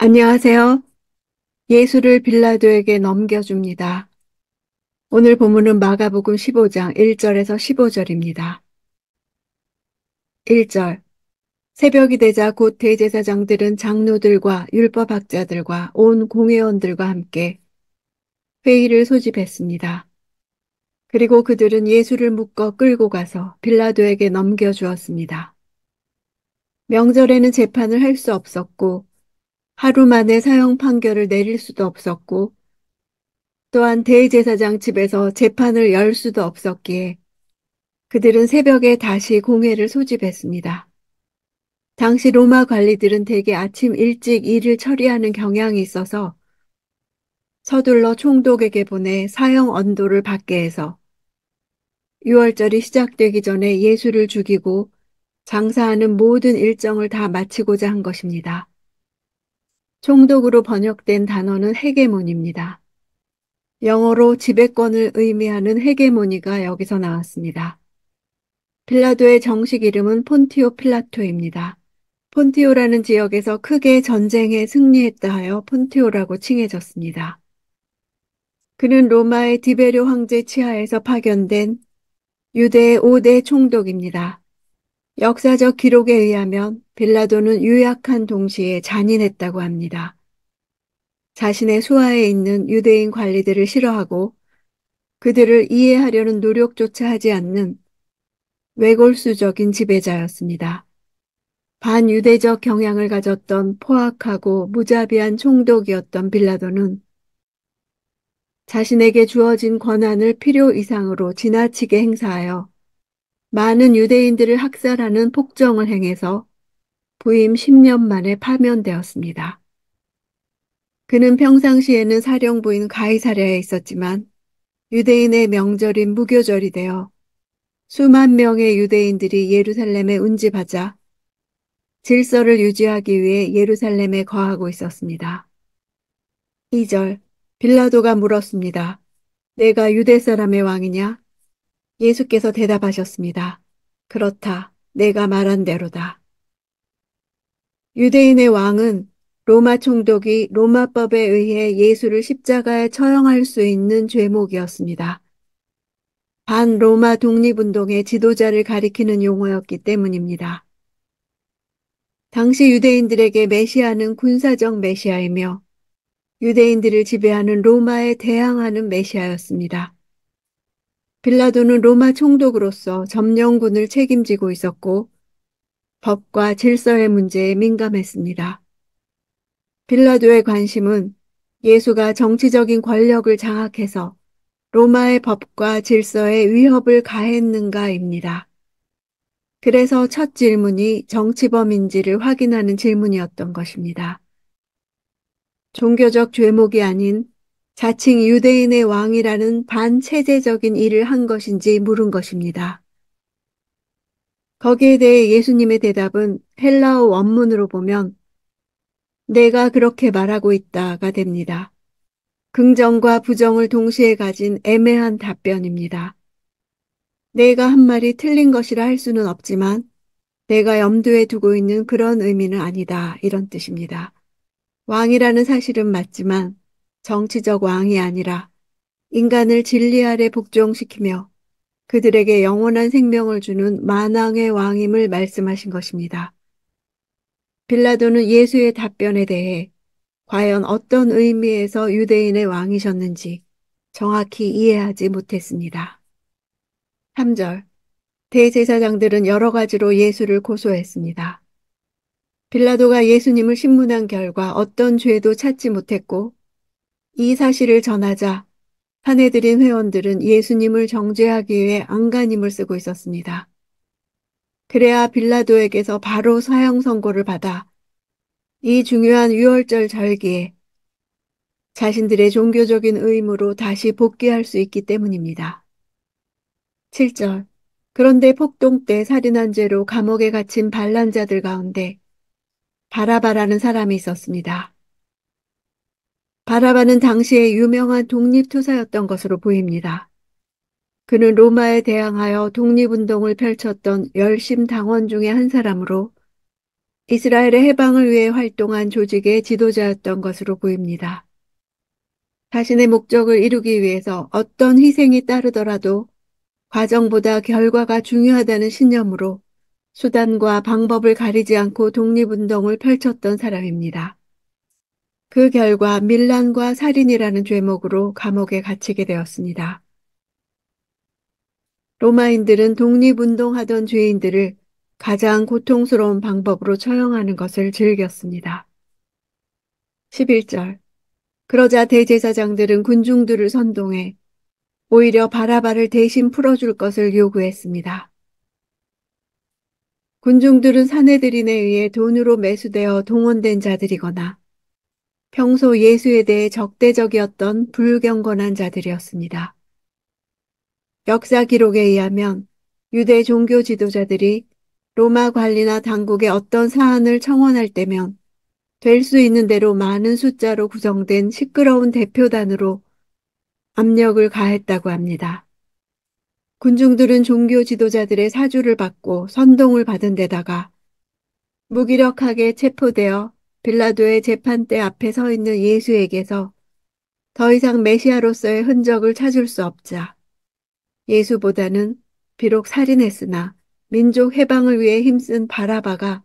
안녕하세요. 예수를 빌라도에게 넘겨줍니다. 오늘 본문은 마가복음 15장 1절에서 15절입니다. 1절. 새벽이 되자 곧 대제사장들은 장로들과 율법학자들과 온 공회원들과 함께 회의를 소집했습니다. 그리고 그들은 예수를 묶어 끌고 가서 빌라도에게 넘겨주었습니다. 명절에는 재판을 할 수 없었고 하루 만에 사형 판결을 내릴 수도 없었고 또한 대제사장 집에서 재판을 열 수도 없었기에 그들은 새벽에 다시 공회를 소집했습니다. 당시 로마 관리들은 대개 아침 일찍 일을 처리하는 경향이 있어서 서둘러 총독에게 보내 사형 언도를 받게 해서 유월절이 시작되기 전에 예수를 죽이고 장사하는 모든 일정을 다 마치고자 한 것입니다. 총독으로 번역된 단어는 헤게몬입니다. 영어로 지배권을 의미하는 헤게모니가 여기서 나왔습니다. 빌라도의 정식 이름은 폰티오 필라토입니다. 폰티오라는 지역에서 크게 전쟁에 승리했다 하여 폰티오라고 칭해졌습니다. 그는 로마의 디베료 황제 치하에서 파견된 유대의 5대 총독입니다. 역사적 기록에 의하면 빌라도는 유약한 동시에 잔인했다고 합니다. 자신의 수하에 있는 유대인 관리들을 싫어하고 그들을 이해하려는 노력조차 하지 않는 외골수적인 지배자였습니다. 반유대적 경향을 가졌던 포악하고 무자비한 총독이었던 빌라도는 자신에게 주어진 권한을 필요 이상으로 지나치게 행사하여 많은 유대인들을 학살하는 폭정을 행해서 부임 10년 만에 파면되었습니다. 그는 평상시에는 사령부인 가이사랴에 있었지만 유대인의 명절인 무교절이 되어 수만 명의 유대인들이 예루살렘에 운집하자 질서를 유지하기 위해 예루살렘에 거하고 있었습니다. 2절. 빌라도가 물었습니다. 내가 유대 사람의 왕이냐? 예수께서 대답하셨습니다. 그렇다. 내가 말한 대로다. 유대인의 왕은 로마 총독이 로마법에 의해 예수를 십자가에 처형할 수 있는 죄목이었습니다. 반로마 독립운동의 지도자를 가리키는 용어였기 때문입니다. 당시 유대인들에게 메시아는 군사적 메시아이며 유대인들을 지배하는 로마에 대항하는 메시아였습니다. 빌라도는 로마 총독으로서 점령군을 책임지고 있었고 법과 질서의 문제에 민감했습니다. 빌라도의 관심은 예수가 정치적인 권력을 장악해서 로마의 법과 질서에 위협을 가했는가입니다. 그래서 첫 질문이 정치범인지를 확인하는 질문이었던 것입니다. 종교적 죄목이 아닌 자칭 유대인의 왕이라는 반체제적인 일을 한 것인지 물은 것입니다. 거기에 대해 예수님의 대답은 헬라어 원문으로 보면 내가 그렇게 말하고 있다가 됩니다. 긍정과 부정을 동시에 가진 애매한 답변입니다. 내가 한 말이 틀린 것이라 할 수는 없지만 내가 염두에 두고 있는 그런 의미는 아니다. 이런 뜻입니다. 왕이라는 사실은 맞지만 정치적 왕이 아니라 인간을 진리 아래 복종시키며 그들에게 영원한 생명을 주는 만왕의 왕임을 말씀하신 것입니다. 빌라도는 예수의 답변에 대해 과연 어떤 의미에서 유대인의 왕이셨는지 정확히 이해하지 못했습니다. 3절. 대제사장들은 여러 가지로 예수를 고소했습니다. 빌라도가 예수님을 신문한 결과 어떤 죄도 찾지 못했고 이 사실을 전하자 사내들인 회원들은 예수님을 정죄하기 위해 안간힘을 쓰고 있었습니다. 그래야 빌라도에게서 바로 사형 선고를 받아 이 중요한 유월절 절기에 자신들의 종교적인 의무로 다시 복귀할 수 있기 때문입니다. 7절. 그런데 폭동 때 살인한 죄로 감옥에 갇힌 반란자들 가운데 바라바라는 사람이 있었습니다. 바라바는 당시에 유명한 독립투사였던 것으로 보입니다. 그는 로마에 대항하여 독립운동을 펼쳤던 열심 당원 중의 한 사람으로 이스라엘의 해방을 위해 활동한 조직의 지도자였던 것으로 보입니다. 자신의 목적을 이루기 위해서 어떤 희생이 따르더라도 과정보다 결과가 중요하다는 신념으로 수단과 방법을 가리지 않고 독립운동을 펼쳤던 사람입니다. 그 결과 밀란과 살인이라는 죄목으로 감옥에 갇히게 되었습니다. 로마인들은 독립운동하던 죄인들을 가장 고통스러운 방법으로 처형하는 것을 즐겼습니다. 11절. 그러자 대제사장들은 군중들을 선동해 오히려 바라바를 대신 풀어줄 것을 요구했습니다. 군중들은 사내들인에 의해 돈으로 매수되어 동원된 자들이거나 평소 예수에 대해 적대적이었던 불경건한 자들이었습니다. 역사 기록에 의하면 유대 종교 지도자들이 로마 관리나 당국의 어떤 사안을 청원할 때면 될 수 있는 대로 많은 숫자로 구성된 시끄러운 대표단으로 압력을 가했다고 합니다. 군중들은 종교 지도자들의 사주를 받고 선동을 받은 데다가 무기력하게 체포되어 빌라도의 재판대 앞에 서 있는 예수에게서 더 이상 메시아로서의 흔적을 찾을 수 없자 예수보다는 비록 살인했으나 민족 해방을 위해 힘쓴 바라바가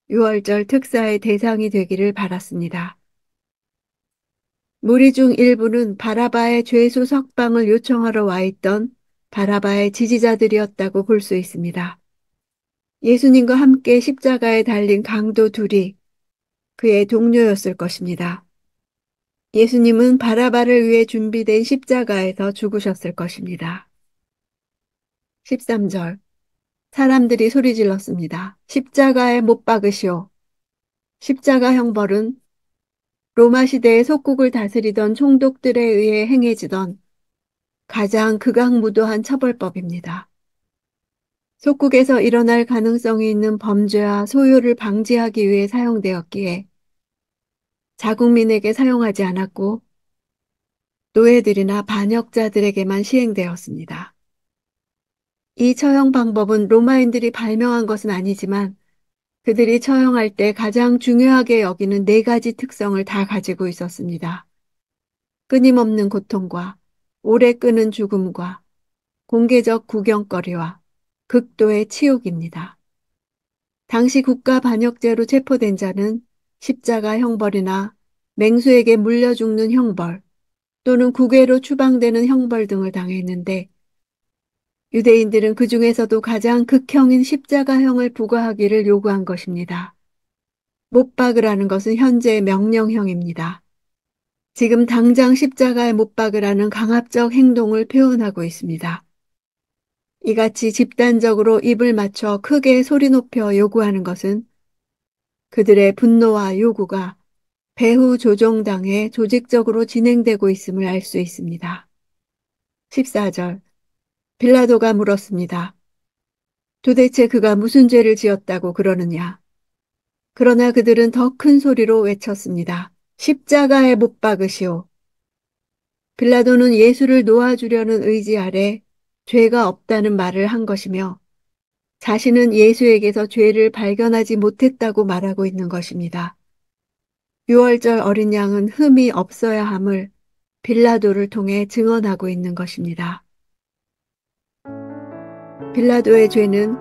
유월절 특사의 대상이 되기를 바랐습니다. 무리 중 일부는 바라바의 죄수 석방을 요청하러 와 있던 바라바의 지지자들이었다고 볼 수 있습니다. 예수님과 함께 십자가에 달린 강도 둘이 그의 동료였을 것입니다. 예수님은 바라바를 위해 준비된 십자가에서 죽으셨을 것입니다. 13절. 사람들이 소리 질렀습니다. 십자가에 못 박으시오. 십자가 형벌은 로마 시대의 속국을 다스리던 총독들에 의해 행해지던 가장 극악무도한 처벌법입니다. 속국에서 일어날 가능성이 있는 범죄와 소요를 방지하기 위해 사용되었기에 자국민에게 사용하지 않았고 노예들이나 반역자들에게만 시행되었습니다. 이 처형 방법은 로마인들이 발명한 것은 아니지만 그들이 처형할 때 가장 중요하게 여기는 네 가지 특성을 다 가지고 있었습니다. 끊임없는 고통과 오래 끄는 죽음과 공개적 구경거리와 극도의 치욕입니다. 당시 국가 반역죄로 체포된 자는 십자가 형벌이나 맹수에게 물려 죽는 형벌 또는 국외로 추방되는 형벌 등을 당했는데 유대인들은 그 중에서도 가장 극형인 십자가형을 부과하기를 요구한 것입니다. 못 박으라는 것은 현재의 명령형입니다. 지금 당장 십자가에 못 박으라는 강압적 행동을 표현하고 있습니다. 이같이 집단적으로 입을 맞춰 크게 소리 높여 요구하는 것은 그들의 분노와 요구가 배후 조종당에 조직적으로 진행되고 있음을 알 수 있습니다. 14절. 빌라도가 물었습니다. 도대체 그가 무슨 죄를 지었다고 그러느냐? 그러나 그들은 더 큰 소리로 외쳤습니다. 십자가에 못 박으시오. 빌라도는 예수를 놓아주려는 의지 아래 죄가 없다는 말을 한 것이며 자신은 예수에게서 죄를 발견하지 못했다고 말하고 있는 것입니다. 유월절 어린 양은 흠이 없어야 함을 빌라도를 통해 증언하고 있는 것입니다. 빌라도의 죄는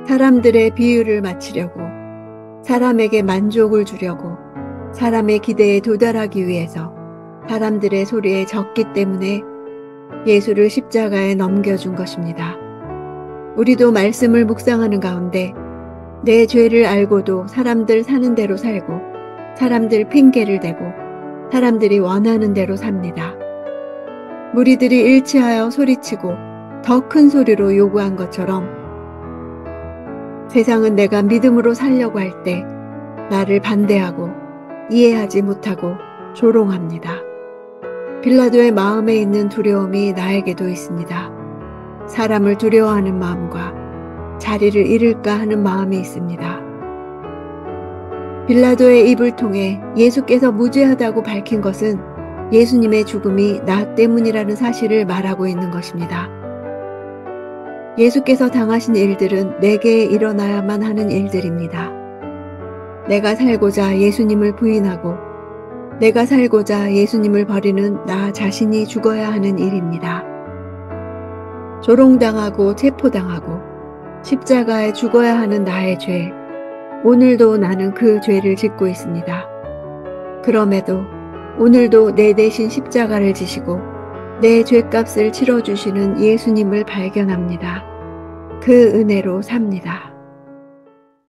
사람들의 비유를 맞추려고, 사람에게 만족을 주려고, 사람의 기대에 도달하기 위해서 사람들의 소리에 졌기 때문에 예수를 십자가에 넘겨준 것입니다. 우리도 말씀을 묵상하는 가운데 내 죄를 알고도 사람들 사는 대로 살고 사람들 핑계를 대고 사람들이 원하는 대로 삽니다. 무리들이 일치하여 소리치고 더 큰 소리로 요구한 것처럼 세상은 내가 믿음으로 살려고 할 때 나를 반대하고 이해하지 못하고 조롱합니다. 빌라도의 마음에 있는 두려움이 나에게도 있습니다. 사람을 두려워하는 마음과 자리를 잃을까 하는 마음이 있습니다. 빌라도의 입을 통해 예수께서 무죄하다고 밝힌 것은 예수님의 죽음이 나 때문이라는 사실을 말하고 있는 것입니다. 예수께서 당하신 일들은 내게 일어나야만 하는 일들입니다. 내가 살고자 예수님을 부인하고 내가 살고자 예수님을 버리는 나 자신이 죽어야 하는 일입니다. 조롱당하고 체포당하고 십자가에 죽어야 하는 나의 죄, 오늘도 나는 그 죄를 짓고 있습니다. 그럼에도 오늘도 내 대신 십자가를 지시고 내 죄값을 치러주시는 예수님을 발견합니다. 그 은혜로 삽니다.